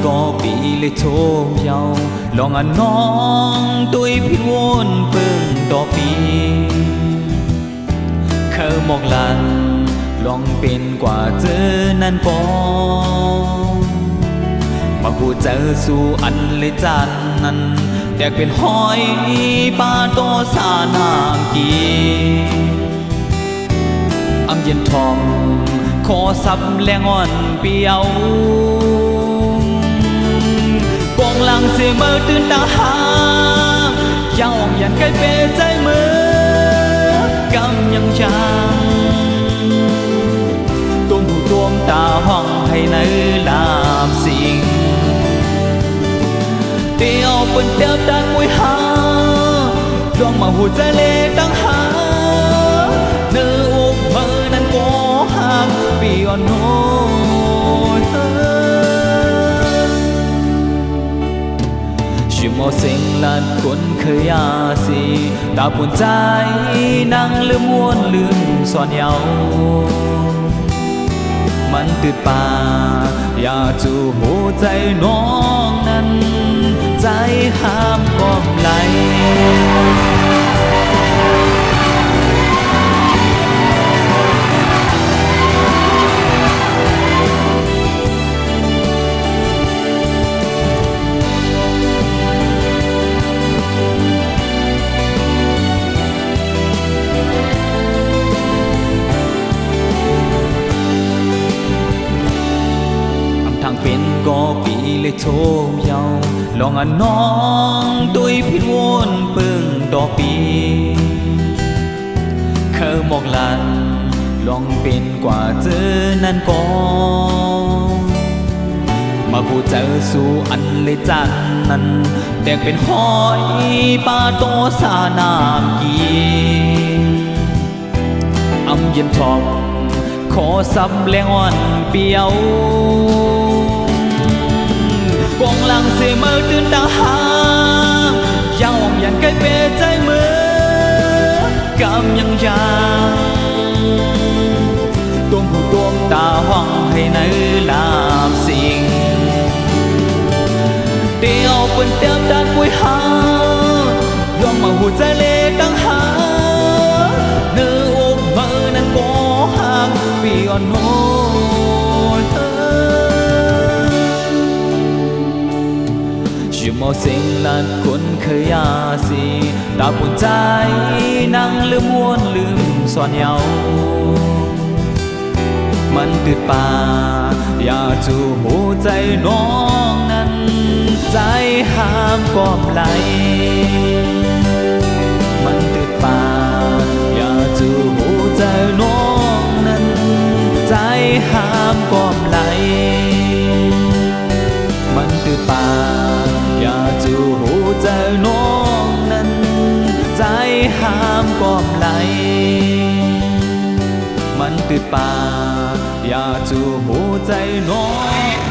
ก็ปีเลยโทมเยาลองน้องตุยพิวนเพิ่งต่อปีเคยมองหลังลองเป็นกว่าเจอนั่นปอมาพูดเจอสู่อันเลยจานนั้นแดกเป็นหอยปลาโตสานางกีอำเย็นทอมขอซับแรงอ่อนเปียวกองหลังเสียมือตื่นตาหางยังอ่องยันใกล้เปใจมือกำยังจางตุ้มหูตุ้มตาห้องให้ในลาบสิ่งเตียวเป็นเตียวดันมวยหาดวงมาหูใจเล่ตั้งหาเนื้ออุบมือนั้นก็ห่างปีอ่อนโน้ชิมเอาสิ่งลัดคนเคยอาสีตาปุ่นใจนั่งลืมวนลืมซ่อนเยามันตื่นป่าอยากจูหัวใจน้องนั้นใจห้ามก็ไหลเป็นก็ปีเลยโทมเยาลองน้องตุยพิวนเปิงต่อปีเคยมองหลังลองเป็นกว่าเจอนั่นก็มาพูดเจอสู่อันเลยจันนั้นแดกเป็นหอยปลาโตสานามกีอำเย็นทองขอซับแรงอ่อนเปียวกองหลังเสียมือตื่นตาหางยังอ่องยันใกล้เปใจมือกำยังจางตุ้มหูตุ้มตาห้องให้ในลาบสิ่งเตียวเป็นเตียวดันมวยหายอมมาหูใจเล่ตั้งหาเนื้ออุบมือนั้นก็ห่างปีอ่อนโน้ชิมเอาสิ่งลัดคนเคยอาสีตาปุ่นใจนั่งลืมวนลืมซ่อนเยามันตื่นป่าอยากจูหัวใจน้องนั้นใจห้ามก็ไหลมันตื่นป่าอยากจูหัวใจน้องนั้นใจห้ามก็ไหลมันตื่นป่าอยากจูหัวใจน้องนั้นใจห้ามก็ไหลมันตื่นป่าอยากจูหัวใจน้อง